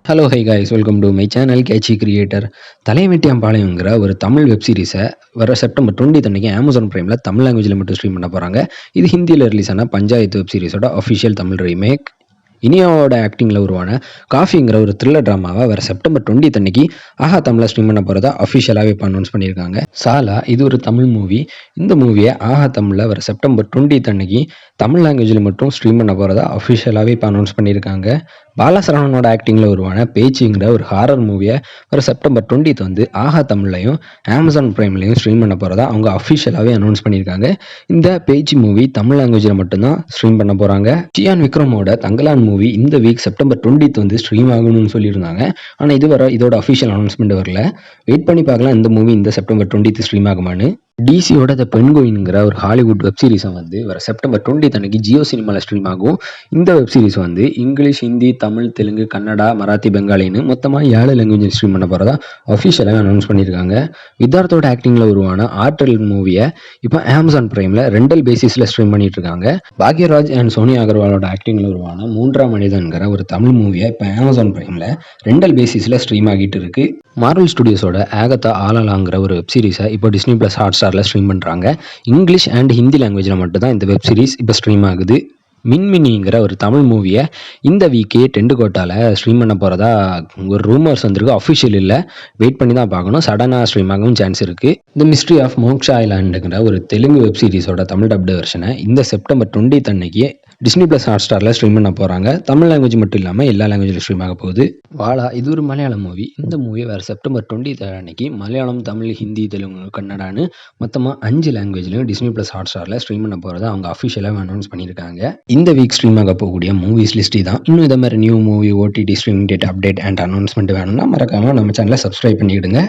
Hello hi guys, welcome to my channel catchy creator. தலைவெட்டியாம்பாளையங்கிற ஒரு Tamil web சீரிஸை வர September 20 அன்னைக்கு அமேசான் பிரைமில் தமிழ் லாங்குவேஜில் மட்டும் ஸ்ட்ரீம் பண்ண போகிறாங்க. இது ஹிந்தியில் ரிலீஸ் ஆன பஞ்சாயத்து வெப் சீரிஸோட அஃபிஷியல் தமிழ் ரீமேக். இனியாவோட ஆக்டிங்கில் உருவான காஃபிங்கிற ஒரு த்ரில்லர் ட்ராமாவை வர செப்டம்பர் 20 அன்னைக்கு ஆஹா தமிழில் ஸ்ட்ரீம் பண்ண போகிறதா அஃபிஷியலாகவே இப்போ அனௌன்ஸ் பண்ணியிருக்காங்க. சாலா இது ஒரு தமிழ் மூவி. இந்த மூவியை ஆஹா தமிழில் வர செப்டம்பர் 20 அன்னைக்கு தமிழ் லாங்குவேஜில் மட்டும் ஸ்ட்ரீம் பண்ண போகிறதா அஃபிஷியலாகவே இப்போ அனௌன்ஸ் பண்ணியிருக்காங்க. பாலசரவணனோட ஆக்டிங்கில் உருவான பேச்சிங்கிற ஒரு ஹாரர் மூவியை வர செப்டம்பர் 20 வந்து ஆஹா தமிழ்லையும் அமேசான் பிரைம்லையும் ஸ்ட்ரீம் பண்ண போகிறதா அவங்க அஃபிஷியலாகவே அனௌன்ஸ் பண்ணியிருக்காங்க. இந்த பேச்சு மூவி தமிழ் லாங்குவேஜில் மட்டும்தான் ஸ்ட்ரீம் பண்ண போகிறாங்க. சியான் விக்ரமோட தங்கலான் மூவி இந்த வீக் செப்டம்பர் 20 வந்து ஸ்ட்ரீம் ஆகணும்னு சொல்லியிருந்தாங்க. ஆனால் இதுவரை இதோட அஃபிஷியல் அனௌன்ஸ்மெண்ட் வரல. வெயிட் பண்ணி பார்க்கலாம் இந்த மூவி இந்த செப்டம்பர் 20 ஸ்ட்ரீம் ஆகுமான்னு. டிசியோட த பென்குயின்ங்கிற ஒரு ஹாலிவுட் வெப் சீரிஸை வந்து வர செப்டம்பர் 20 அன்னைக்கு ஜியோ சினிமாவில் ஸ்ட்ரீம் ஆகும். இந்த வெப் சீரிஸ் வந்து இங்கிலீஷ், ஹிந்தி, தமிழ், தெலுங்கு, கன்னடா, மராத்தி, பெங்காலின்னு மொத்தமாக 7 லாங்குவேஜ் ஸ்ட்ரீம் பண்ண போகிறதா அஃபிஷியலாக அனௌன்ஸ் பண்ணியிருக்காங்க. வித்தார்த்தோட ஆக்டிங்கில் உருவான ஆர்டல் மூவியை இப்போ அமேசான் பிரைமில் ரெண்டல் பேசிஸில் ஸ்ட்ரீம் பண்ணிட்டு இருக்காங்க. பாக்யராஜ் அண்ட் சோனி அகர்வாலோட ஆக்டிங்கில் உருவான மூன்றாம் மனிதன்கிற ஒரு தமிழ் மூவியை இப்போ அமேசான் பிரைமில் ரெண்டல் பேசிஸில் ஸ்ட்ரீம் ஆகிட்டு இருக்கு. மார்வல் ஸ்டுடியோஸோட ஆகத்தா ஆலலாங்கிற ஒரு வெப் சீரிஸை இப்போ டிஸ்னி பிளஸ் ஹாட்ஸ்டாரில் ஸ்ட்ரீம் பண்ணுறாங்க. இங்கிலீஷ் அண்ட் ஹிந்தி லாங்குவேஜில் மட்டும் தான் இந்த வெப் சீரிஸ் இப்போ ஸ்ட்ரீம் ஆகுது. மின்மினிங்கிற ஒரு தமிழ் மூவியை இந்த வீக்கே டெண்டுகோட்டாவில் ஸ்ட்ரீம் பண்ண போகிறதா ஒரு ரூமர்ஸ் வந்திருக்கு. அஃபிஷியல் இல்லை, வெயிட் பண்ணி தான் பார்க்கணும். சடனாக ஸ்ட்ரீம் ஆகவும் சான்ஸ் இருக்குது. தி மிஸ்ட்ரி ஆஃப் மோக்ஷா ஐலாண்டுங்கிற ஒரு தெலுங்கு வெப் சீரிஸோட தமிழ் டப்டு வெர்ஷனை இந்த செப்டம்பர் 20 அன்னைக்கு டிஸ்னி பிளஸ் ஹாட்ஸ்டாரில் ஸ்ட்ரீம் பண்ண போகிறாங்க. தமிழ் லாங்குவேஜ் மட்டும் இல்லாமல் எல்லா லாங்குவேஜில் ஸ்ட்ரீம் ஆக போகுது. வாலா இது ஒரு மலையாளம் மூவி. இந்த மூவியை வேறு செப்டம்பர் 20 அன்னைக்கு மலையாளம், தமிழ், ஹிந்தி, தெலுங்கு, கன்னடான்னு மொத்தமாக 5 லாங்குவேஜ்லையும் டிஸ்னி பிளஸ் ஹாட்ஸ்டாரில் ஸ்ட்ரீம் பண்ண போகிறத அவங்க அஃபிஷியலாக அனௌன்ஸ் பண்ணியிருக்காங்க. இந்த வீக் ஸ்ட்ரீம் ஆக போகக்கூடிய மூவிஸ் லிஸ்ட் தான். இன்னும் இதை மாதிரி new movie, OTT, streaming date update and announcement வேணும்னா மறக்காமல் நம்ம சேனலை சப்ஸ்கிரைப் பண்ணிவிடுங்க.